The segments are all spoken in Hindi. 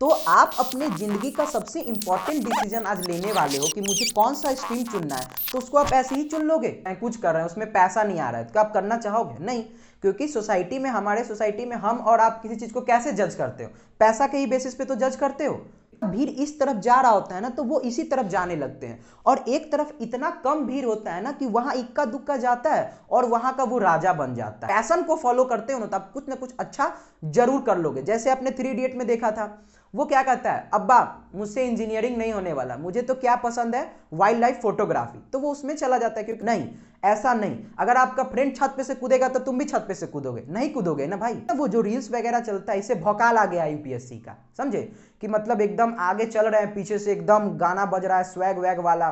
तो आप अपने जिंदगी का सबसे इंपॉर्टेंट डिसीजन आज लेने वाले हो कि मुझे कौन सा स्ट्रीम चुनना है, तो उसको आप ऐसे ही चुन लोगे? मैं कुछ कर रहे हैं उसमें पैसा नहीं आ रहा है तो आप करना चाहोगे? नहीं, क्योंकि सोसाइटी में, हमारे सोसाइटी में हम और आप किसी चीज को कैसे जज करते हो? पैसा के ही बेसिस पे तो जज करते हो। भीड़ इस तरफ जा रहा होता है ना, तो वो इसी तरफ जाने लगते हैं। और एक तरफ इतना कम भीड़ होता है ना कि वहां इक्का दुक्का जाता है और वहां का वो राजा बन जाता है। पैशन को फॉलो करते हो ना, तो आप कुछ ना कुछ अच्छा जरूर कर लोगे। जैसे आपने 3 इडियट में देखा था, वो क्या कहता है, अब्बा मुझसे इंजीनियरिंग नहीं होने वाला, मुझे तो क्या पसंद है, वाइल्ड लाइफ फोटोग्राफी, तो वो उसमें चला जाता है। क्योंकि नहीं, ऐसा नहीं, अगर आपका फ्रेंड छत पे से कूदेगा तो तुम भी छत पे से कूदोगे? नहीं कूदोगे ना भाई। वो जो रील्स वगैरह चलता है, इसे भौकाल आ गया यूपीएससी का, समझे? कि मतलब एकदम आगे चल रहे हैं, पीछे से एकदम गाना बज रहा है स्वैग वैग वाला।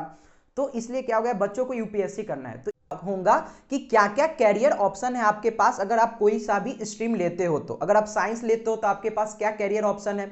तो इसलिए क्या हो गया, बच्चों को यूपीएससी करना है तो होगा कि क्या क्या कैरियर ऑप्शन है आपके पास अगर आप कोई सा भी स्ट्रीम लेते हो। तो अगर आप साइंस लेते हो तो आपके पास क्या कैरियर ऑप्शन है।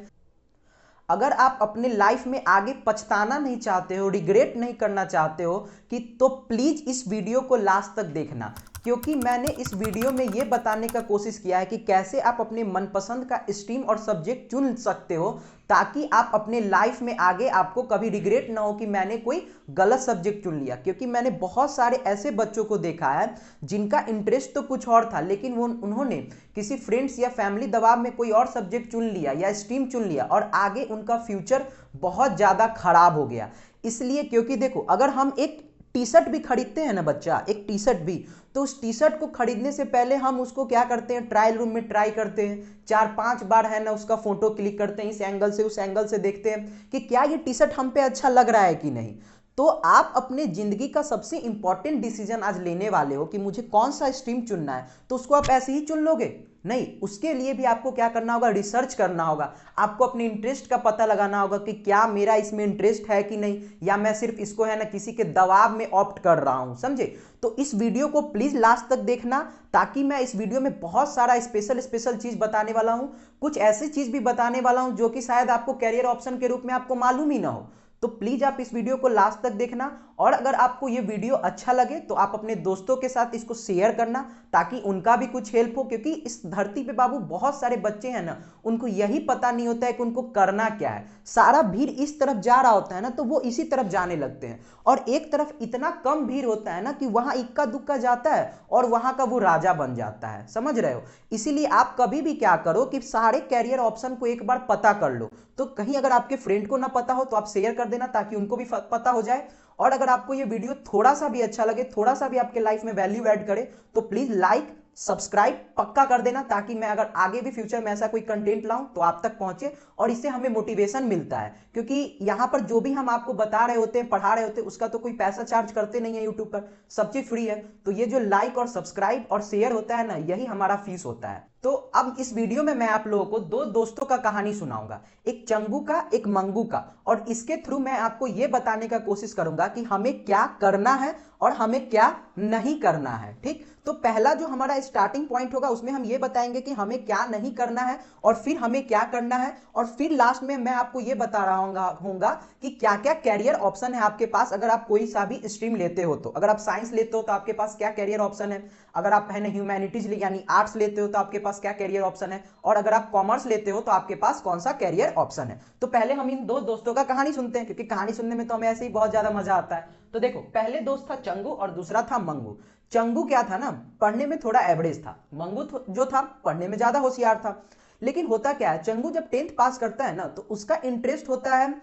अगर आप अपने लाइफ में आगे पछताना नहीं चाहते हो, रिग्रेट नहीं करना चाहते हो कि, तो प्लीज इस वीडियो को लास्ट तक देखना, क्योंकि मैंने इस वीडियो में यह बताने का कोशिश किया है कि कैसे आप अपने मनपसंद का स्ट्रीम और सब्जेक्ट चुन सकते हो, ताकि आप अपने लाइफ में आगे आपको कभी रिग्रेट ना हो कि मैंने कोई गलत सब्जेक्ट चुन लिया। क्योंकि मैंने बहुत सारे ऐसे बच्चों को देखा है जिनका इंटरेस्ट तो कुछ और था, लेकिन वो उन्होंने किसी फ्रेंड्स या फैमिली दबाव में कोई और सब्जेक्ट चुन लिया या स्ट्रीम चुन लिया और आगे उनका फ्यूचर बहुत ज्यादा खराब हो गया। इसलिए क्योंकि देखो, अगर हम एक टी शर्ट भी खरीदते हैं ना बच्चा, एक टी शर्ट भी, तो उस टी शर्ट को खरीदने से पहले हम उसको क्या करते हैं, ट्रायल रूम में ट्राई करते हैं, 4-5 बार है ना उसका फोटो क्लिक करते हैं, इस एंगल से उस एंगल से देखते हैं कि क्या ये टी शर्ट हम पे अच्छा लग रहा है कि नहीं। तो आप अपने जिंदगी का सबसे इंपॉर्टेंट डिसीजन आज लेने वाले हो कि मुझे कौन सा स्ट्रीम चुनना है, तो उसको आप ऐसे ही चुन लोगे? नहीं, उसके लिए भी आपको क्या करना होगा, रिसर्च करना होगा। आपको अपने इंटरेस्ट का पता लगाना होगा कि क्या मेरा इसमें इंटरेस्ट है कि नहीं, या मैं सिर्फ इसको है ना किसी के दबाव में ऑप्ट कर रहा हूं, समझे? तो इस वीडियो को प्लीज लास्ट तक देखना, ताकि मैं इस वीडियो में बहुत सारा स्पेशल स्पेशल चीज बताने वाला हूं। कुछ ऐसी चीज भी बताने वाला हूं जो कि शायद आपको कैरियर ऑप्शन के रूप में आपको मालूम ही ना हो। तो प्लीज आप इस वीडियो को लास्ट तक देखना, और अगर आपको ये वीडियो अच्छा लगे तो आप अपने दोस्तों के साथ इसको शेयर करना, ताकि उनका भी कुछ हेल्प हो। क्योंकि इस धरती पे बाबू बहुत सारे बच्चे हैं ना, उनको यही पता नहीं होता है कि उनको करना क्या है। सारा भीड़ इस तरफ जा रहा होता है ना, तो वो इसी तरफ जाने लगते हैं। और एक तरफ इतना कम भीड़ होता है ना कि वहां इक्का दुक्का जाता है और वहां का वो राजा बन जाता है, समझ रहे हो? इसीलिए आप कभी भी क्या करो कि सारे कैरियर ऑप्शन को एक बार पता कर लो। तो कहीं अगर आपके फ्रेंड को ना पता हो तो आप शेयर कर देना, ताकि उनको भी पता हो जाए। और अगर आपको ये वीडियो थोड़ा सा भी अच्छा लगे, थोड़ा सा भी आपके लाइफ में वैल्यू ऐड करे, तो प्लीज लाइक सब्सक्राइब पक्का कर देना, ताकि मैं अगर आगे भी फ्यूचर में ऐसा कोई कंटेंट लाऊं तो आप तक पहुंचे और इससे हमें मोटिवेशन मिलता है। क्योंकि यहां पर जो भी हम आपको बता रहे होते हैं, पढ़ा रहे होते हैं, उसका तो कोई पैसा चार्ज करते नहीं है यूट्यूब पर, सब चीज फ्री है। तो ये जो लाइक और सब्सक्राइब और शेयर होता है ना, यही हमारा फीस होता है। तो अब इस वीडियो में मैं आप लोगों को दो दोस्तों का कहानी सुनाऊंगा, एक चंगू का, एक मंगू का। और इसके थ्रू मैं आपको यह बताने का कोशिश करूंगा कि हमें क्या करना है और हमें क्या नहीं करना है, ठीक? तो पहला जो हमारा स्टार्टिंग पॉइंट होगा, उसमें हम ये बताएंगे कि हमें क्या नहीं करना है और फिर हमें क्या करना है, और फिर लास्ट में मैं आपको ये बता रहा हूंगा कि क्या क्या कैरियर ऑप्शन है आपके पास अगर आप कोई सा भी स्ट्रीम लेते हो। तो अगर आप साइंस लेते हो तो आपके पास क्या कैरियर ऑप्शन है, अगर आप है ना ह्यूमैनिटीज यानी आर्ट्स लेते हो तो आपके पास क्या कैरियर ऑप्शन है, और अगर आप कॉमर्स लेते हो तो आपके पास कौन सा कैरियर ऑप्शन है। तो पहले हम इन दो दोस्तों का कहानी सुनते हैं, क्योंकि कहानी सुनने में तो हमें ऐसे ही बहुत ज्यादा मजा आता है। तो देखो, पहले दोस्त था चंगू और दूसरा था मंगू। चंगू क्या था ना, पढ़ने में थोड़ा एवरेज था। मंगू जो था पढ़ने में ज्यादा होशियार था। लेकिन होता क्या है, चंगू जब 10th पास करता है ना, तो उसका इंटरेस्ट होता है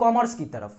कॉमर्स की तरफ।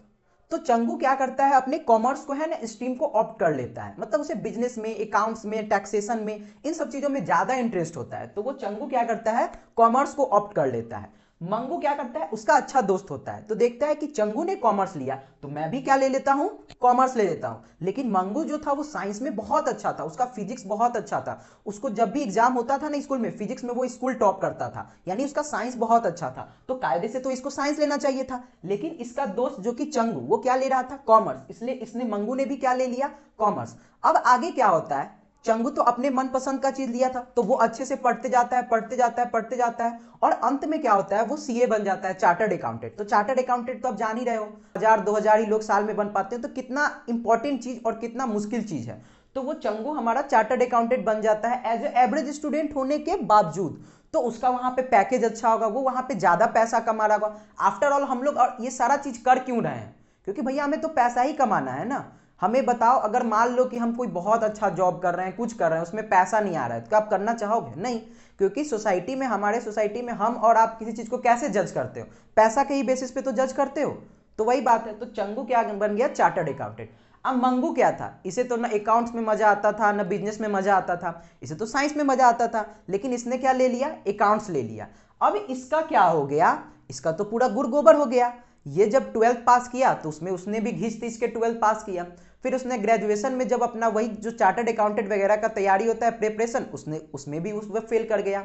तो चंगू क्या करता है, अपने कॉमर्स को है ना स्ट्रीम को ऑप्ट कर लेता है। मतलब उसे बिजनेस में, अकाउंट्स में, टैक्सेशन में, इन सब चीजों में ज्यादा इंटरेस्ट होता है। तो वो चंगू क्या करता है, कॉमर्स को ऑप्ट कर लेता है। मंगू क्या करता है, उसका अच्छा दोस्त होता है, तो देखता है कि चंगू ने कॉमर्स लिया तो मैं भी क्या ले लेता हूं, कॉमर्स ले लेता हूं। लेकिन मंगू जो था वो साइंस में बहुत अच्छा था, उसका फिजिक्स बहुत अच्छा था। उसको जब भी एग्जाम होता था ना स्कूल में, फिजिक्स में वो स्कूल टॉप करता था, यानी उसका साइंस बहुत अच्छा था। तो कायदे से तो इसको साइंस लेना चाहिए था। लेकिन इसका दोस्त जो कि चंगू, वो क्या ले रहा था, कॉमर्स। इसलिए इसने, मंगू ने भी क्या ले लिया, कॉमर्स। अब आगे क्या होता है, चंगू तो अपने मनपसंद का चीज लिया था, तो वो अच्छे से पढ़ते जाता है, पढ़ते जाता है, पढ़ते जाता है, और अंत में क्या होता है, वो सीए बन जाता है, चार्टर्ड अकाउंटेंट। तो चार्टर्ड अकाउंटेंट तो आप जान ही रहे हो, 1000-2000 ही लोग साल में बन पाते हैं। तो कितना इंपॉर्टेंट चीज और कितना मुश्किल चीज है। तो वो चंगू हमारा चार्टर्ड अकाउंटेंट बन जाता है एज ए एवरेज स्टूडेंट होने के बावजूद। तो उसका वहां पे पैकेज अच्छा होगा, वो वहां पे ज्यादा पैसा कमा रहा होगा। आफ्टर ऑल हम लोग और ये सारा चीज कर क्यों रहे हैं? क्योंकि भैया हमें तो पैसा ही कमाना है ना। हमें बताओ, अगर मान लो कि हम कोई बहुत अच्छा जॉब कर रहे हैं, कुछ कर रहे हैं, उसमें पैसा नहीं आ रहा है, तो आप करना चाहोगे? नहीं। क्योंकि सोसाइटी में, हमारे सोसाइटी में हम और आप किसी चीज को कैसे जज करते हो? पैसा के ही बेसिस पे तो जज करते हो। तो वही बात है। तो चंगू क्या बन गया? Chartered accountant. अब मंगू क्या था? इसे तो ना अकाउंट्स में मजा आता था, ना बिजनेस में मजा आता था, इसे तो साइंस में मजा आता था, लेकिन इसने क्या ले लिया? अकाउंट्स ले लिया। अब इसका क्या हो गया? इसका तो पूरा गुड़ गोबर हो गया। ये जब 12th पास किया तो उसमें उसने भी घिस तीस के 12th पास किया। फिर उसने ग्रेजुएशन में जब अपना वही जो चार्टर्ड अकाउंटेंट वगैरह का तैयारी होता है, प्रिपरेशन, उसने उसमें भी उस वक्त फेल कर गया।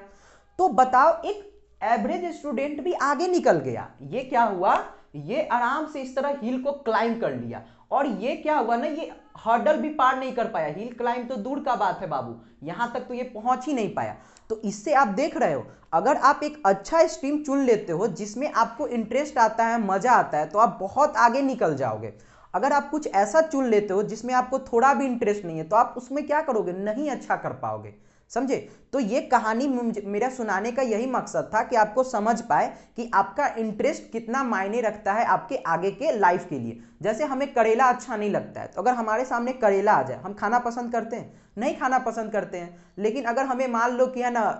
तो बताओ, एक एवरेज स्टूडेंट भी आगे निकल गया। ये क्या हुआ? ये आराम से इस तरह हिल को क्लाइंब कर लिया। और ये क्या हुआ ना, ये हर्डल भी पार नहीं कर पाया। हिल क्लाइंब तो दूर का बात है बाबू, यहां तक तो ये पहुंच ही नहीं पाया। तो इससे आप देख रहे हो, अगर आप एक अच्छा स्ट्रीम चुन लेते हो जिसमें आपको इंटरेस्ट आता है, मजा आता है, तो आप बहुत आगे निकल जाओगे। अगर आप कुछ ऐसा चुन लेते हो जिसमें आपको थोड़ा भी इंटरेस्ट नहीं है, तो आप उसमें क्या करोगे? नहीं अच्छा कर पाओगे। समझे? तो ये कहानी मेरा सुनाने का यही मकसद था कि आपको समझ पाए कि आपका इंटरेस्ट कितना मायने रखता है आपके आगे के लाइफ के लिए। जैसे हमें करेला अच्छा नहीं लगता है, तो अगर हमारे सामने करेला आ जाए, हम खाना पसंद करते हैं? नहीं खाना पसंद करते हैं। लेकिन अगर हमें मान लो कि है ना,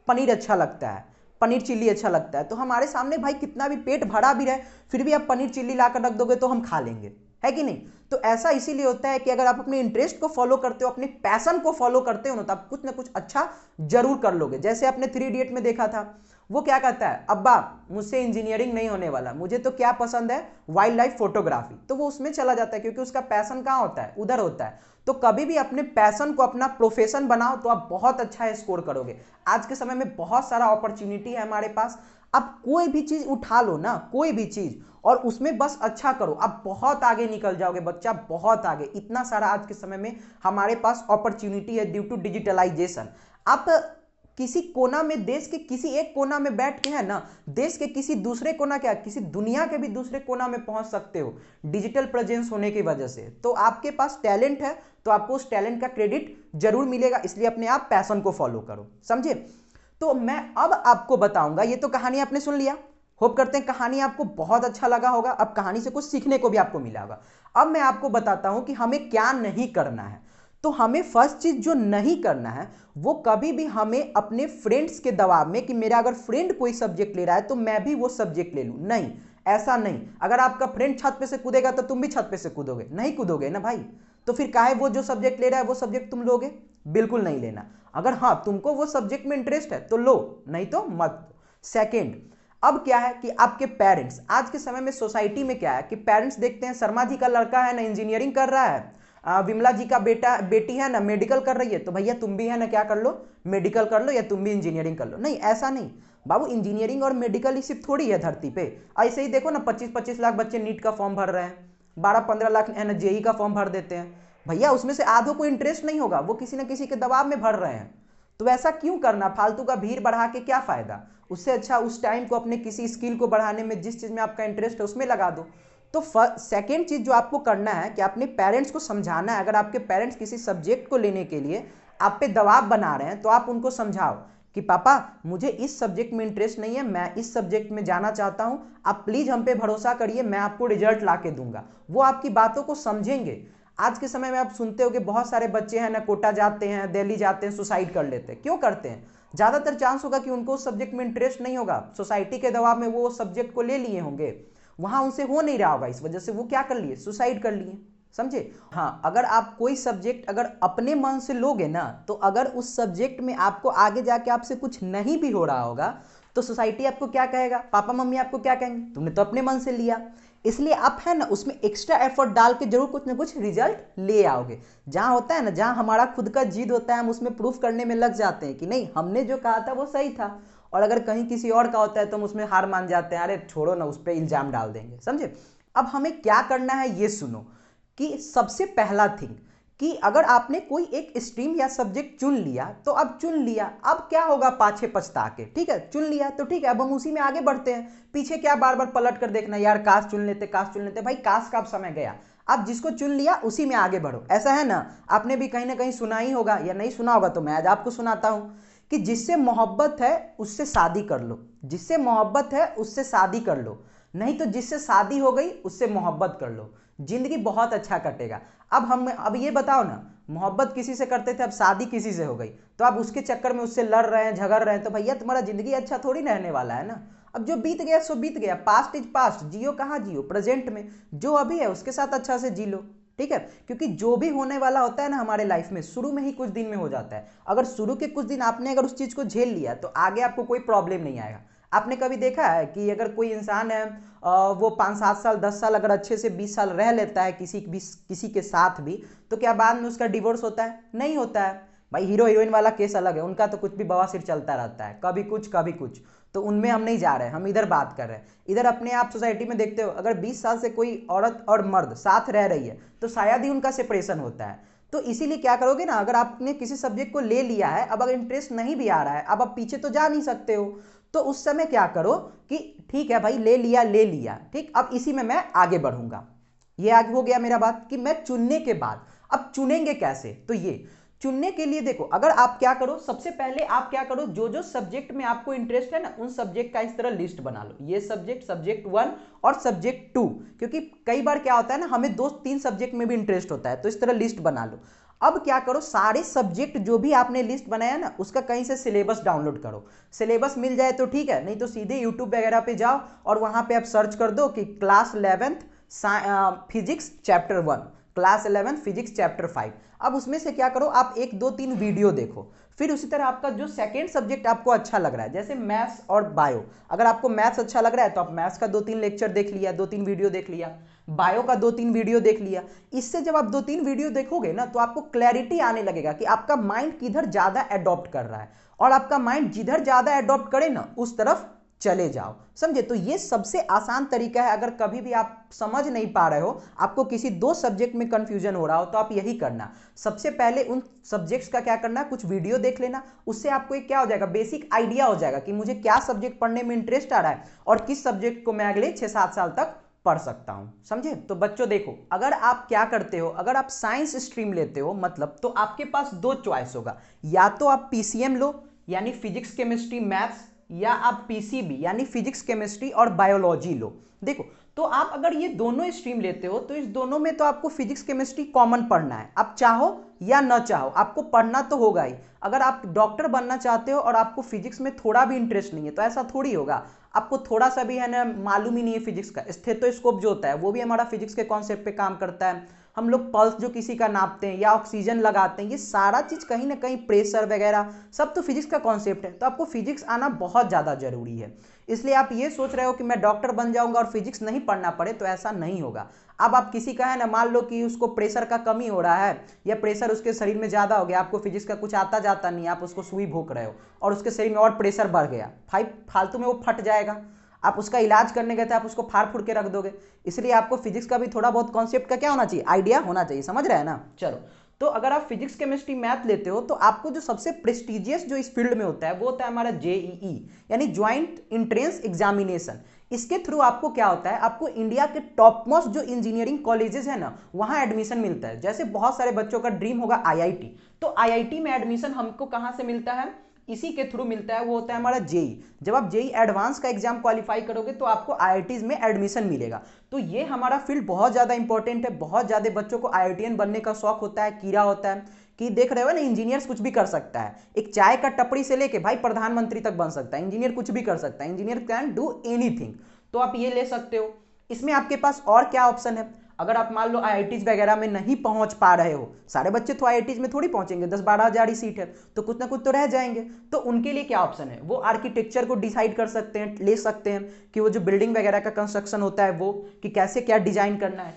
पनीर अच्छा लगता है, पनीर चिल्ली अच्छा लगता है, तो हमारे सामने भाई कितना भी पेट भरा भी रहे, फिर भी आप पनीर चिल्ली लाकर रख दोगे तो हम खा लेंगे, है कि नहीं? तो ऐसा इसीलिए होता है कि अगर आप अपने इंटरेस्ट को फॉलो करते हो, अपने पैशन को फॉलो करते हो ना, तो आप कुछ ना कुछ अच्छा जरूर कर लोगे। जैसे आपने 3 इडियट में देखा था, वो क्या कहता है? अब्बा, मुझसे इंजीनियरिंग नहीं होने वाला, मुझे तो क्या पसंद है? Wild life photography. तो वो उसमें चला जाता है क्योंकि उसका पैशन कहाँ होता है? उधर होता है। तो कभी भी अपने पैशन को अपना प्रोफेशन बनाओ तो आप बहुत अच्छा स्कोर करोगे। आज के समय में बहुत सारा अपॉर्चुनिटी है हमारे पास। आप कोई भी चीज उठा लो ना, कोई भी चीज, और उसमें बस अच्छा करो, आप बहुत आगे निकल जाओगे बच्चा, बहुत आगे। इतना सारा आज के समय में हमारे पास अपॉर्चुनिटी है ड्यू टू डिजिटलाइजेशन। आप किसी कोना में, देश के किसी एक कोना में बैठ के है ना, देश के किसी दूसरे कोना, क्या किसी दुनिया के भी दूसरे कोना में पहुंच सकते हो डिजिटल प्रेजेंस होने की वजह से। तो आपके पास टैलेंट है तो आपको उस टैलेंट का क्रेडिट जरूर मिलेगा, इसलिए अपने आप पैशन को फॉलो करो। समझे? तो मैं अब आपको बताऊंगा, ये तो कहानी आपने सुन लिया, होप करते हैं कहानी आपको बहुत अच्छा लगा होगा। अब कहानी से कुछ सीखने को भी आपको मिला होगा। अब मैं आपको बताता हूं कि हमें क्या नहीं करना है। तो हमें फर्स्ट चीज जो नहीं करना है, वो कभी भी हमें अपने फ्रेंड्स के दबाव में कि मेरा अगर फ्रेंड कोई सब्जेक्ट ले रहा है तो मैं भी वो सब्जेक्ट ले लूं, नहीं, ऐसा नहीं। अगर आपका फ्रेंड छत पे से कूदेगा तो तुम भी छत पे से कूदोगे? नहीं कूदोगे ना भाई। तो फिर काहे वो जो सब्जेक्ट ले रहा है वो सब्जेक्ट तुम लोगे? बिल्कुल नहीं लेना। अगर हाँ तुमको वो सब्जेक्ट में इंटरेस्ट है तो लो, नहीं तो मत। सेकेंड, अब क्या है कि आपके पेरेंट्स, आज के समय में सोसाइटी में क्या है कि पेरेंट्स देखते हैं शर्मा जी का लड़का है ना इंजीनियरिंग कर रहा है, विमला जी का बेटी है ना मेडिकल कर रही है, तो भैया तुम भी है ना क्या कर लो? मेडिकल कर लो, या तुम भी इंजीनियरिंग कर लो। नहीं, ऐसा नहीं बाबू। इंजीनियरिंग और मेडिकल ही सिर्फ थोड़ी है धरती पे। ऐसे ही देखो ना, 25-25 लाख बच्चे नीट का फॉर्म भर रहे हैं, 12-15 लाख है ना जेई का फॉर्म भर देते हैं। भैया उसमें से आधों को इंटरेस्ट नहीं होगा, वो किसी ना किसी के दबाव में भर रहे हैं। तो ऐसा क्यों करना? फालतू का भीड़ बढ़ा के क्या फायदा? उससे अच्छा उस टाइम को अपने किसी स्किल को बढ़ाने में, जिस चीज में आपका इंटरेस्ट है उसमें लगा दो। तो सेकेंड चीज जो आपको करना है कि अपने पेरेंट्स को समझाना है। अगर आपके पेरेंट्स किसी सब्जेक्ट को लेने के लिए आप पे दबाव बना रहे हैं, तो आप उनको समझाओ कि पापा मुझे इस सब्जेक्ट में इंटरेस्ट नहीं है, मैं इस सब्जेक्ट में जाना चाहता हूं, आप प्लीज हम पे भरोसा करिए, मैं आपको रिजल्ट ला के दूंगा। वो आपकी बातों को समझेंगे। आज के समय में आप सुनते हो कि बहुत सारे बच्चे हैं ना कोटा जाते हैं, दिल्ली जाते हैं, सुसाइड कर लेते हैं। क्यों करते हैं? ज्यादातर चांस होगा कि उनको उस सब्जेक्ट में इंटरेस्ट नहीं होगा, सोसाइटी के दबाव में वो सब्जेक्ट को ले लिए होंगे, वहां उनसे हो नहीं रहा होगा, इस वजह से वो क्या कर लिए? सुसाइड कर लिए। समझे? हाँ, अगर आप कोई सब्जेक्ट अगर अपने मन से लोगे ना, तो अगर उस सब्जेक्ट में आपको आगे जाके आपसे कुछ नहीं भी हो रहा होगा, तो सोसाइटी आपको क्या कहेगा? पापा मम्मी आपको क्या कहेंगे? तुमने तो अपने मन से लिया। इसलिए आप है ना उसमें एक्स्ट्रा एफर्ट डाल के जरूर कुछ ना कुछ रिजल्ट ले आओगे। जहां होता है ना, जहां हमारा खुद का जिद होता है, हम उसमें प्रूफ करने में लग जाते हैं कि नहीं, हमने जो कहा था वो सही था। और अगर कहीं किसी और का होता है तो हम उसमें हार मान जाते हैं, अरे छोड़ो ना, उस पर इल्जाम डाल देंगे। समझे? अब हमें क्या करना है ये सुनो, कि सबसे पहला थिंग कि अगर आपने कोई एक स्ट्रीम या सब्जेक्ट चुन लिया, तो अब चुन लिया, अब क्या होगा पाछे पछता के? ठीक है, चुन लिया तो ठीक है, अब हम उसी में आगे बढ़ते हैं। पीछे क्या बार बार पलट कर देखना, यार काश चुन लेते, काश चुन लेते। भाई काश का अब समय गया, अब जिसको चुन लिया उसी में आगे बढ़ो। ऐसा है ना, आपने भी कहीं ना कहीं सुना ही होगा, या नहीं सुना होगा तो मैं आज आपको सुनाता हूं कि जिससे मोहब्बत है उससे शादी कर लो, जिससे मोहब्बत है उससे शादी कर लो, नहीं तो जिससे शादी हो गई उससे मोहब्बत कर लो, जिंदगी बहुत अच्छा कटेगा। अब ये बताओ ना, मोहब्बत किसी से करते थे, अब शादी किसी से हो गई, तो आप उसके चक्कर में उससे लड़ रहे हैं, झगड़ रहे हैं, तो भैया तुम्हारा जिंदगी अच्छा थोड़ी ना रहने वाला है ना। अब जो बीत गया सो बीत गया, पास्ट इज पास्ट, जियो कहाँ जियो, प्रेजेंट में जो अभी है उसके साथ अच्छा से जी लो, ठीक है। क्योंकि जो भी होने वाला होता है ना हमारे लाइफ में, शुरू में ही कुछ दिन में हो जाता है। अगर शुरू के कुछ दिन आपने अगर उस चीज को झेल लिया तो आगे आपको कोई प्रॉब्लम नहीं आएगा। आपने कभी देखा है कि अगर कोई इंसान है वो 5-7 साल 10 साल अगर अच्छे से 20 साल रह लेता है किसी के साथ भी, तो क्या बाद में उसका डिवोर्स होता है? नहीं होता है भाई। हीरो हीरोइन वाला केस अलग है, उनका तो कुछ भी बवासीर चलता रहता है, कभी कुछ कभी कुछ, तो उनमें हम नहीं जा रहे हैं, हम इधर बात कर रहे हैं। इधर अपने आप सोसाइटी में देखते हो, अगर 20 साल से कोई औरत और मर्द साथ रह रही है तो शायद ही उनका सेपरेशन होता है। तो इसीलिए क्या करोगे ना, अगर आपने किसी सब्जेक्ट को ले लिया है, अब अगर इंटरेस्ट नहीं भी आ रहा है, अब आप पीछे तो जा नहीं सकते हो, तो उस समय क्या करो कि ठीक है भाई, ले लिया ठीक, अब इसी में मैं आगे बढ़ूंगा। ये आगे हो गया मेरा बात कि मैं चुनने के बाद, अब चुनेंगे कैसे, तो ये चुनने के लिए देखो, अगर आप क्या करो, सबसे पहले आप क्या करो, जो जो सब्जेक्ट में आपको इंटरेस्ट है ना, उन सब्जेक्ट का इस तरह लिस्ट बना लो। ये सब्जेक्ट 1 और सब्जेक्ट 2, क्योंकि कई बार क्या होता है ना, हमें 2-3 सब्जेक्ट में भी इंटरेस्ट होता है, तो इस तरह लिस्ट बना लो। अब क्या करो, सारे सब्जेक्ट जो भी आपने लिस्ट बनाया ना, उसका कहीं से सिलेबस डाउनलोड करो। सिलेबस मिल जाए तो ठीक है, नहीं तो सीधे यूट्यूब वगैरह पे जाओ और वहां पे आप सर्च कर दो कि class 11th physics chapter 1, class 11 physics chapter 5। अब उसमें से क्या करो, आप 1-2-3 वीडियो देखो। फिर उसी तरह आपका जो सेकेंड सब्जेक्ट आपको अच्छा लग रहा है, जैसे मैथ्स और बायो, अगर आपको मैथ्स अच्छा लग रहा है तो आप मैथ्स का 2-3 लेक्चर देख लिया, 2-3 वीडियो देख लिया, बायो का 2-3 वीडियो देख लिया। इससे जब आप 2-3 वीडियो देखोगे ना, तो आपको क्लैरिटी आने लगेगा कि आपका माइंड किधर ज्यादा एडॉप्ट कर रहा है, और आपका माइंड जिधर ज्यादा एडॉप्ट करे ना उस तरफ चले जाओ, समझे। तो ये सबसे आसान तरीका है। अगर कभी भी आप समझ नहीं पा रहे हो, आपको किसी 2 सब्जेक्ट में कंफ्यूजन हो रहा हो, तो आप यही करना, सबसे पहले उन सब्जेक्ट्स का क्या करना, कुछ वीडियो देख लेना। उससे आपको एक क्या हो जाएगा, बेसिक आइडिया हो जाएगा कि मुझे क्या सब्जेक्ट पढ़ने में इंटरेस्ट आ रहा है और किस सब्जेक्ट को मैं अगले 6-7 साल तक पढ़ सकता हूं, समझे। तो बच्चों देखो, अगर आप क्या करते हो, अगर आप साइंस स्ट्रीम लेते हो मतलब, तो आपके पास 2 चॉइस होगा, या तो आप पीसीएम लो यानी फिजिक्स केमिस्ट्री मैथ्स, या आप पीसीबी यानी फिजिक्स केमिस्ट्री और बायोलॉजी लो। देखो, तो आप अगर ये दोनों स्ट्रीम लेते हो तो इस दोनों में तो आपको फिजिक्स केमिस्ट्री कॉमन पढ़ना है, आप चाहो या ना चाहो आपको पढ़ना तो होगा ही। अगर आप डॉक्टर बनना चाहते हो और आपको फिजिक्स में थोड़ा भी इंटरेस्ट नहीं है, तो ऐसा थोड़ी होगा, आपको थोड़ा सा भी है ना मालूम ही नहीं है फिजिक्स का। स्टेथोस्कोप जो होता है वो भी हमारा फिजिक्स के कॉन्सेप्ट पे काम करता है। हम लोग पल्स जो किसी का नापते हैं या ऑक्सीजन लगाते हैं, ये सारा चीज कहीं ना कहीं प्रेशर वगैरह सब तो फिजिक्स का कॉन्सेप्ट है। तो आपको फिजिक्स आना बहुत ज्यादा जरूरी है। इसलिए आप ये सोच रहे हो कि मैं डॉक्टर बन जाऊंगा और फिजिक्स नहीं पढ़ना पड़े, तो ऐसा नहीं होगा। अब आप किसी का है ना, मान लो कि उसको प्रेशर का कमी हो रहा है या प्रेशर उसके शरीर में ज्यादा हो गया, आपको फिजिक्स का कुछ आता जाता नहीं, आप उसको सुई भोंक रहे हो और उसके शरीर में और प्रेशर बढ़ गया, फालतू में वो फट जाएगा। आप उसका इलाज करने गए थे, आप उसको फाड़ फूड़ के रख दोगे। इसलिए आपको फिजिक्स का भी थोड़ा बहुत कॉन्सेप्ट का क्या होना चाहिए, आइडिया होना चाहिए, समझ रहे हैं ना। चलो, तो अगर आप फिजिक्स केमिस्ट्री मैथ लेते हो तो आपको जो सबसे प्रेस्टिजियस जो इस फील्ड में होता है वो होता है हमारा जेईई यानी ज्वाइंट एंट्रेंस एग्जामिनेशन। इसके थ्रू आपको क्या होता है, आपको इंडिया के टॉप मोस्ट जो इंजीनियरिंग कॉलेजेस है ना, वहां एडमिशन मिलता है। जैसे बहुत सारे बच्चों का ड्रीम होगा आईआईटी, तो आईआईटी में एडमिशन हमको कहां से मिलता है, इसी के थ्रू मिलता है, वो होता है हमारा जेई। जब आप जेई एडवांस का एग्जाम क्वालिफाई करोगे तो आपको आईआईटीज में एडमिशन मिलेगा। तो ये हमारा फील्ड बहुत ज्यादा इंपॉर्टेंट है। बहुत ज्यादा बच्चों को आईआईटीएन बनने का शौक होता है, कीड़ा होता है कि देख रहे हो ना, इंजीनियर्स कुछ भी कर सकता है। एक चाय का टपरी से लेके भाई प्रधानमंत्री तक बन सकता है, इंजीनियर कुछ भी कर सकता है, इंजीनियर कैन डू एनीथिंग। तो आप ये ले सकते हो। इसमें आपके पास और क्या ऑप्शन है, अगर आप मान लो आईआईटीज वगैरह में नहीं पहुंच पा रहे हो, सारे बच्चे तो आईआईटीज में थोड़ी पहुंचेंगे, 10-12 हजार ही सीट है, तो कुछ ना कुछ तो रह जाएंगे। तो उनके लिए क्या ऑप्शन है, वो आर्किटेक्चर को डिसाइड कर सकते हैं, ले सकते हैं कि वो जो बिल्डिंग वगैरह का कंस्ट्रक्शन होता है वो कि कैसे क्या डिजाइन करना है।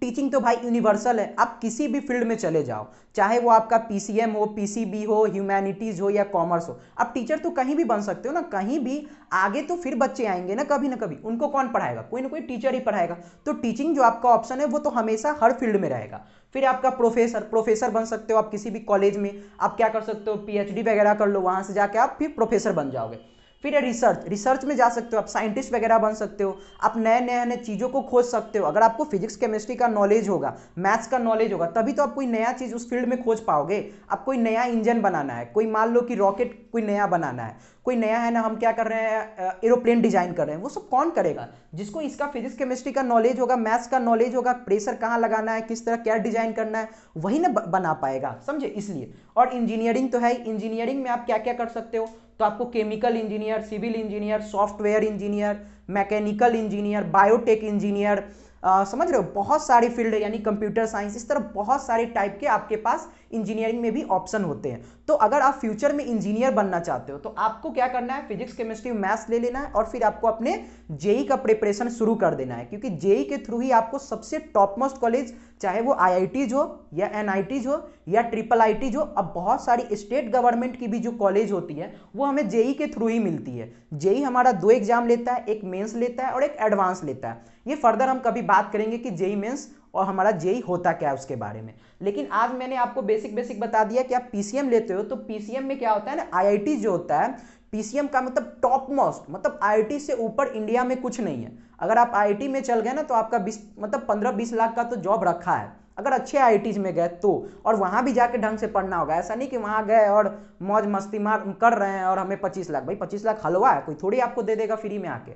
टीचिंग तो भाई यूनिवर्सल है, आप किसी भी फील्ड में चले जाओ, चाहे वो आपका पीसीएम हो, पीसीबी हो, ह्यूमैनिटीज हो या कॉमर्स हो, आप टीचर तो कहीं भी बन सकते हो ना, कहीं भी। आगे तो फिर बच्चे आएंगे ना कभी, उनको कौन पढ़ाएगा, कोई ना कोई टीचर ही पढ़ाएगा। तो टीचिंग जो आपका ऑप्शन है वो तो हमेशा हर फील्ड में रहेगा। फिर आपका प्रोफेसर बन सकते हो आप किसी भी कॉलेज में, आप क्या कर सकते हो, पीएचडी वगैरह कर लो, वहां से जाके आप फिर प्रोफेसर बन जाओगे। फिर है रिसर्च, रिसर्च में जा सकते हो, आप साइंटिस्ट वगैरह बन सकते हो, आप नए नए नए चीज़ों को खोज सकते हो। अगर आपको फिजिक्स केमिस्ट्री का नॉलेज होगा, मैथ्स का नॉलेज होगा, तभी तो आप कोई नया चीज़ उस फील्ड में खोज पाओगे। आप कोई नया इंजन बनाना है, कोई मान लो कि रॉकेट कोई नया बनाना है, कोई नया है ना, हम क्या कर रहे हैं, एरोप्लेन डिजाइन कर रहे हैं, वो सब कौन करेगा? जिसको इसका फिजिक्स केमिस्ट्री का नॉलेज होगा, मैथ्स का नॉलेज होगा, प्रेशर कहाँ लगाना है, किस तरह क्या डिजाइन करना है, वही ना बना पाएगा, समझे? इसलिए। और इंजीनियरिंग तो है, इंजीनियरिंग में आप क्या क्या कर सकते हो, तो आपको chemical engineer, civil engineer, software engineer, mechanical engineer, biotech engineer, समझ रहे हो, बहुत सारी फील्ड है, यानी कंप्यूटर साइंस, इस तरह बहुत सारे टाइप के आपके पास इंजीनियरिंग में भी ऑप्शन होते हैं। तो अगर आप फ्यूचर में इंजीनियर बनना चाहते हो तो आपको क्या करना है, फिजिक्स केमिस्ट्री मैथ्स ले लेना है और फिर आपको अपने जेई का प्रिपरेशन शुरू कर देना है, क्योंकि जेई के थ्रू ही आपको सबसे टॉप मोस्ट कॉलेज, चाहे वो आईआईटीज हो या एनआईटीज हो या ट्रिपल आईटीज हो, अब बहुत सारी स्टेट गवर्नमेंट की भी जो कॉलेज होती है वो हमें जेई के थ्रू ही मिलती है। जेई हमारा 2 एग्जाम लेता है, एक मेंस लेता है और एक एडवांस लेता है। ये फर्दर हम कभी बात करेंगे कि जेई मेंस और हमारा जेई होता क्या है उसके बारे में, लेकिन आज मैंने आपको बेसिक बता दिया कि आप पीसीएम लेते हो तो पीसीएम में क्या होता है ना, आईआईटी जो होता है, पीसीएम का मतलब टॉप मोस्ट, मतलब आईआईटी से ऊपर इंडिया में कुछ नहीं है। अगर आप आईआईटी में चल गए ना तो आपका 20 मतलब 15-20 लाख का तो जॉब रखा है, अगर अच्छे आईआईटीज में गए तो। और वहां भी जाके ढंग से पढ़ना होगा, ऐसा नहीं कि वहां गए और मौज मस्ती मार कर रहे हैं और हमें 25 लाख, भाई 25 लाख हलवा है, कोई थोड़ी आपको दे देगा फ्री में आके,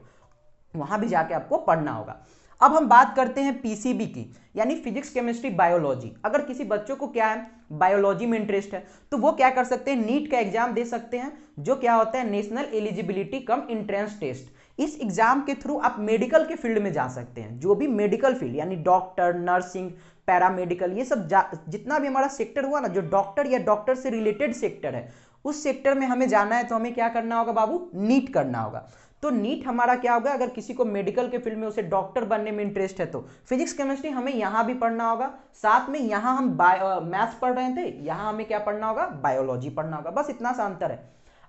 वहां भी जाके आपको पढ़ना होगा। अब हम बात करते हैं पीसीबी की, यानी फिजिक्स केमिस्ट्री बायोलॉजी। अगर किसी बच्चों को क्या है, बायोलॉजी में इंटरेस्ट है, तो वो क्या कर सकते हैं, नीट का एग्जाम दे सकते हैं, जो क्या होता है, national eligibility cum entrance test. इस एग्जाम के थ्रू आप मेडिकल के फील्ड में जा सकते हैं, जो भी मेडिकल फील्ड यानी डॉक्टर, नर्सिंग, पैरामेडिकल, ये सब जितना भी हमारा सेक्टर हुआ ना, जो डॉक्टर या डॉक्टर से रिलेटेड सेक्टर है, उस सेक्टर में हमें जाना है तो हमें क्या करना होगा बाबू, नीट करना होगा। तो नीट हमारा क्या होगा, अगर किसी को मेडिकल के फील्ड में उसे डॉक्टर बनने में इंटरेस्ट है तो फिजिक्स केमिस्ट्री हमें यहां भी पढ़ना होगा, साथ में यहां हम मैथ्स पढ़ रहे थे, यहां हमें क्या पढ़ना होगा, बायोलॉजी पढ़ना होगा, बस इतना सा अंतर है।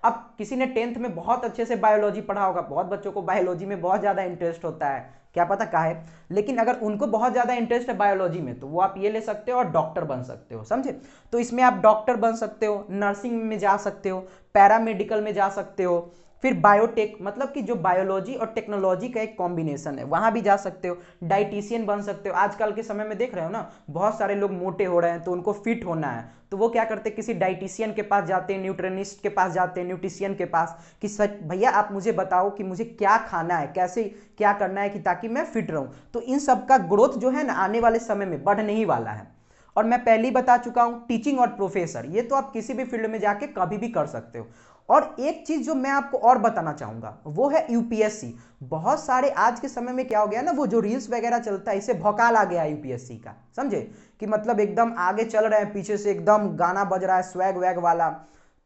अब किसी ने 10th में बहुत अच्छे से बायोलॉजी पढ़ा होगा, बहुत बच्चों को बायोलॉजी में बहुत ज्यादा इंटरेस्ट होता है, क्या पता काहे, लेकिन अगर उनको बहुत ज्यादा इंटरेस्ट है बायोलॉजी में तो वो आप ये ले सकते हो और डॉक्टर बन सकते हो, समझे? तो इसमें आप डॉक्टर बन सकते हो, नर्सिंग में जा सकते हो, पैरामेडिकल में जा सकते हो, फिर बायोटेक मतलब कि जो बायोलॉजी और टेक्नोलॉजी का एक कॉम्बिनेशन है, वहां भी जा सकते हो, डाइटिशियन बन सकते हो। आजकल के समय में देख रहे हो ना, बहुत सारे लोग मोटे हो रहे हैं तो उनको फिट होना है, तो वो क्या करते हैं, किसी डाइटिशियन के पास जाते हैं, न्यूट्रिनिस्ट के पास जाते हैं, न्यूट्रिशियन के पास, कि सच भैया आप मुझे बताओ कि मुझे क्या खाना है, कैसे क्या करना है कि ताकि मैं फिट रहूं। तो इन सब का ग्रोथ जो है ना आने वाले समय में बढ़ने ही वाला है। और मैं पहले ही बता चुका हूं, टीचिंग और प्रोफेसर, ये तो आप किसी भी फील्ड में जाके कभी भी कर सकते हो। और एक चीज जो मैं आपको और बताना चाहूंगा वो है यूपीएससी। बहुत सारे आज के समय में क्या हो गया ना, वो जो रील्स वगैरह चलता है, इसे भौकाल आ गया यूपीएससी का, समझे? कि मतलब एकदम आगे चल रहे हैं, पीछे से एकदम गाना बज रहा है स्वैग वैग वाला।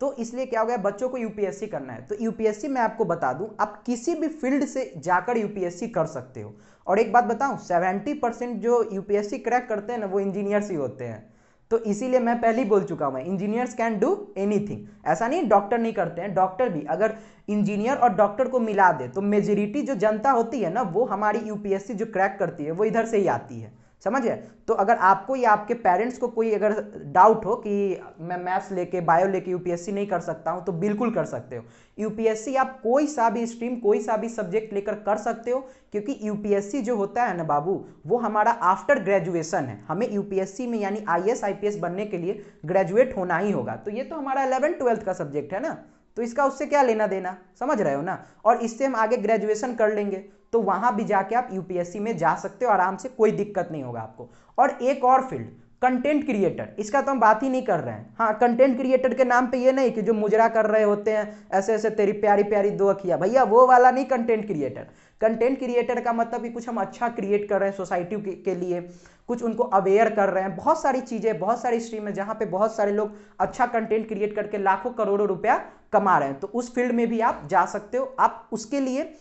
तो इसलिए क्या हो गया, बच्चों को यूपीएससी करना है तो यूपीएससी मैं आपको बता दूं, आप किसी भी फील्ड से जाकर यूपीएससी कर सकते हो। और एक बात बताऊं, 70% जो यूपीएससी क्रैक करते हैं ना वो इंजीनियर्स ही होते हैं। तो इसीलिए मैं पहले ही बोल चुका हूं, इंजीनियर्स कैन डू एनीथिंग। ऐसा नहीं डॉक्टर नहीं करते हैं, डॉक्टर भी, अगर इंजीनियर और डॉक्टर को मिला दे तो मेजोरिटी जो जनता होती है ना वो हमारी यूपीएससी जो क्रैक करती है वो इधर से ही आती है, समझे? तो अगर आपको या आपके पेरेंट्स को कोई अगर डाउट हो कि मैं मैथ्स लेके बायो लेके यूपीएससी नहीं कर सकता हूं, तो बिल्कुल कर सकते हो। यूपीएससी आप कोई सा भी स्ट्रीम, कोई सा भी सब्जेक्ट लेकर कर सकते हो, क्योंकि यूपीएससी जो होता है ना बाबू, वो हमारा आफ्टर ग्रेजुएशन है। हमें यूपीएससी में यानी आईएएस आईपीएस बनने के लिए ग्रेजुएट होना ही होगा। तो ये तो हमारा 11th-12th का सब्जेक्ट है ना, तो इसका उससे क्या लेना देना, समझ रहे हो ना? और इससे हम आगे ग्रेजुएशन कर लेंगे तो वहां भी जाके आप यूपीएससी में जा सकते हो आराम से, कोई दिक्कत नहीं होगा आपको। और एक और फील्ड, कंटेंट क्रिएटर, इसका तो हम बात ही नहीं कर रहे हैं। हाँ, कंटेंट क्रिएटर के नाम पे ये नहीं कि जो मुजरा कर रहे होते हैं ऐसे ऐसे तेरी प्यारी प्यारी दो अखियां, भैया वो वाला नहीं कंटेंट क्रिएटर। कंटेंट क्रिएटर का मतलब कि कुछ हम अच्छा क्रिएट कर रहे हैं सोसाइटी के लिए, कुछ उनको अवेयर कर रहे हैं। बहुत सारी चीजें, बहुत सारी स्ट्रीम है जहां पे बहुत सारे लोग अच्छा कंटेंट क्रिएट करके लाखों करोड़ों रुपया कमा रहे हैं, तो उस फील्ड में भी आप जा सकते हो। आप उसके लिए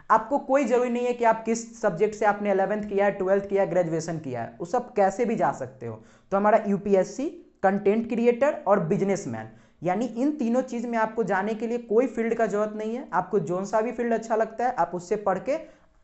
आपको कोई जरूरी नहीं है कि आप किस सब्जेक्ट से आपने 11th किया है, 12th किया है, ग्रेजुएशन किया है, उस सब कैसे भी जा सकते हो। तो हमारा यूपीएससी, कंटेंट क्रिएटर और बिजनेसमैन, यानी इन तीनों चीज में आपको जाने के लिए कोई फील्ड का जरूरत नहीं है। आपको जोन सा भी फील्ड अच्छा लगता है आप उससे पढ़ के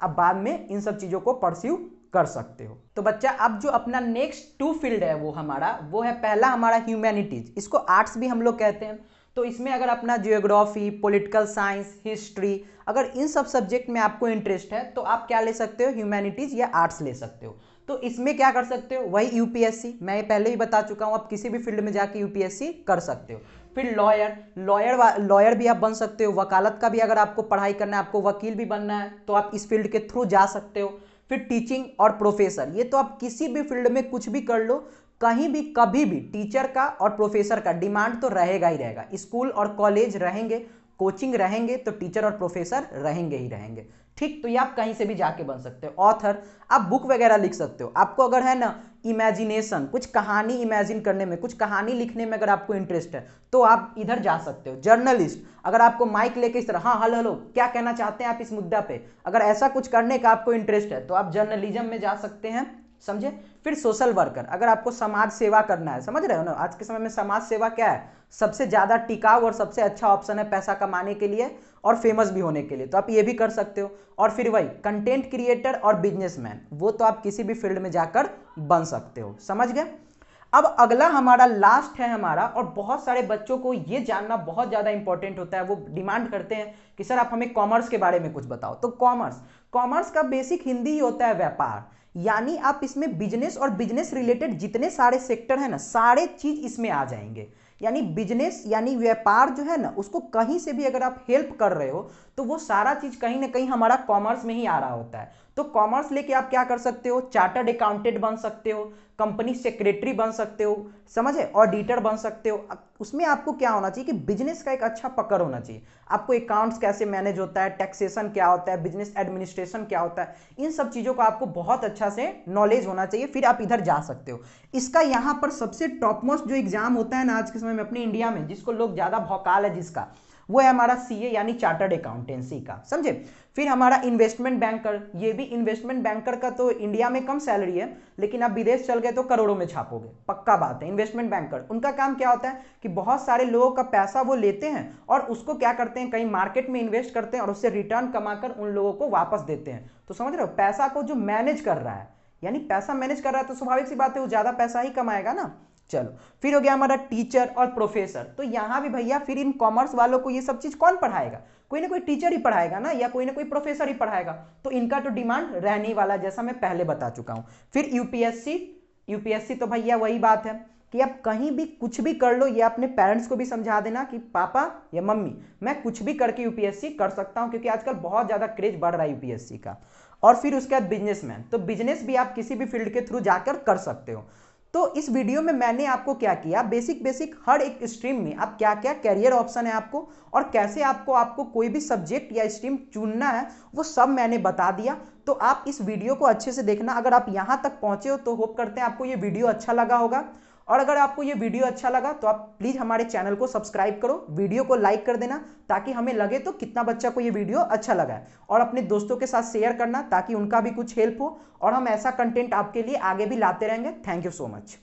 अब बाद में इन सब चीजों को परस्यू कर सकते हो। तो बच्चा अब जो अपना नेक्स्ट 2 फील्ड है वो है पहला हमारा ह्यूमैनिटीज, इसको आर्ट्स भी हम लोग कहते हैं। तो इसमें अगर अपना जियोग्राफी, पॉलिटिकल साइंस, हिस्ट्री, अगर इन सब सब्जेक्ट में आपको इंटरेस्ट है तो आप क्या ले सकते हो, ह्यूमैनिटीज या आर्ट्स ले सकते हो। तो इसमें क्या कर सकते हो, वही यूपीएससी, मैं पहले ही बता चुका हूं, आप किसी भी फील्ड में जाके यूपीएससी कर सकते हो। फिर लॉयर भी आप बन सकते हो। वकालत का भी अगर आपको पढ़ाई करना है, आपको वकील भी बनना है, तो आप इस फील्ड के थ्रू जा सकते हो। फिर टीचिंग और प्रोफेसर, ये तो आप किसी भी फील्ड में कुछ भी कर लो, कहीं भी कभी भी टीचर का और प्रोफेसर का डिमांड तो रहेगा ही रहेगा। स्कूल और कॉलेज रहेंगे, कोचिंग रहेंगे, तो टीचर और प्रोफेसर रहेंगे ही रहेंगे। ठीक, तो ये आप कहीं से भी जाके बन सकते हो। ऑथर, आप बुक वगैरह लिख सकते हो। आपको अगर है ना इमेजिनेशन, कुछ कहानी इमेजिन करने में, कुछ कहानी लिखने में अगर आपको इंटरेस्ट है तो आप इधर जा सकते हो। जर्नलिस्ट, अगर आपको माइक लेके इस तरह, हाँ हेलो हेलो क्या कहना चाहते हैं आप इस मुद्दा पे, अगर ऐसा कुछ करने का आपको इंटरेस्ट है तो आप जर्नलिज्म में जा सकते हैं, समझे। फिर सोशल वर्कर, अगर आपको समाज सेवा करना है, समझ रहे हो ना, आज के समय में समाज सेवा क्या है, सबसे ज्यादा टिकाऊ और सबसे अच्छा ऑप्शन है पैसा कमाने के लिए और फेमस भी होने के लिए, तो आप ये भी कर सकते हो। और फिर वही कंटेंट क्रिएटर और बिजनेसमैन, वो तो आप किसी भी फील्ड में जाकर बन सकते हो, समझ गए। अब अगला हमारा लास्ट है हमारा, और बहुत सारे बच्चों को ये जानना बहुत ज्यादा इंपॉर्टेंट होता है, वो डिमांड करते हैं कि सर आप हमें कॉमर्स के बारे में कुछ बताओ। तो कॉमर्स का बेसिक हिंदी ही होता है व्यापार, यानी आप इसमें बिजनेस और बिजनेस रिलेटेड जितने सारे सेक्टर है ना, सारे चीज इसमें आ जाएंगे। यानी बिजनेस यानी व्यापार जो है ना, उसको कहीं से भी अगर आप हेल्प कर रहे हो तो वो सारा चीज कहीं ना कहीं हमारा कॉमर्स में ही आ रहा होता है। तो कॉमर्स लेके आप क्या कर सकते हो, चार्टर्ड अकाउंटेंट बन सकते हो, कंपनी सेक्रेटरी बन सकते हो, समझे, ऑडिटर बन सकते हो। उसमें आपको क्या होना चाहिए कि बिजनेस का एक अच्छा पकड़ होना चाहिए। आपको अकाउंट्स कैसे मैनेज होता है, टैक्सेशन क्या होता है, बिजनेस एडमिनिस्ट्रेशन क्या होता है, इन सब चीजों का आपको बहुत अच्छा से नॉलेज होना चाहिए, फिर आप इधर जा सकते हो। इसका यहाँ पर सबसे टॉप मोस्ट जो एग्जाम होता है ना आज के समय में अपने इंडिया में, जिसको लोग ज्यादा भौकाल है जिसका, वो है हमारा सीए यानी चार्टर्ड अकाउंटेंसी का, समझे। फिर हमारा इन्वेस्टमेंट बैंकर, ये भी इन्वेस्टमेंट बैंकर का तो इंडिया में कम सैलरी है, लेकिन आप विदेश चल गए तो करोड़ों में छापोगे, पक्का बात है। इन्वेस्टमेंट बैंकर, उनका काम क्या होता है कि बहुत सारे लोगों का पैसा वो लेते हैं और उसको क्या करते हैं, कहीं मार्केट में इन्वेस्ट करते हैं और उससे रिटर्न कमाकर उन लोगों को वापस देते हैं। तो समझ रहे हो, पैसा को जो मैनेज कर रहा है, यानी पैसा मैनेज कर रहा है, तो स्वाभाविक सी बात है वो ज्यादा पैसा ही कमाएगा ना। चलो, फिर हो गया हमारा टीचर और प्रोफेसर। तो यहां भी भैया फिर इन कॉमर्स वालों को ये सब चीज कौन पढ़ाएगा, कोई ना कोई टीचर ही पढ़ाएगा ना, या कोई ना कोई प्रोफेसर ही पढ़ाएगा, तो इनका तो डिमांड रहने वाला, जैसा मैं पहले बता चुका हूं। फिर यूपीएससी तो भैया वही बात है कि आप कहीं भी कुछ भी कर लो, ये अपने पेरेंट्स को भी समझा देना कि पापा या मम्मी मैं कुछ भी करके यूपीएससी कर सकता हूं, क्योंकि आजकल बहुत ज्यादा क्रेज बढ़ रहा है यूपीएससी का। और फिर उसके बाद बिजनेसमैन, तो बिजनेस भी आप किसी भी फील्ड के थ्रू जाकर कर सकते हो। तो इस वीडियो में मैंने आपको क्या किया, बेसिक हर एक स्ट्रीम में आप क्या क्या कैरियर ऑप्शन है आपको, और कैसे आपको कोई भी सब्जेक्ट या स्ट्रीम चुनना है, वो सब मैंने बता दिया। तो आप इस वीडियो को अच्छे से देखना। अगर आप यहां तक पहुंचे हो तो होप करते हैं आपको ये वीडियो अच्छा लगा होगा, और अगर आपको ये वीडियो अच्छा लगा तो आप प्लीज हमारे चैनल को सब्सक्राइब करो, वीडियो को लाइक कर देना, ताकि हमें लगे तो कितना बच्चा को ये वीडियो अच्छा लगा है, और अपने दोस्तों के साथ शेयर करना ताकि उनका भी कुछ हेल्प हो, और हम ऐसा कंटेंट आपके लिए आगे भी लाते रहेंगे। Thank you so much.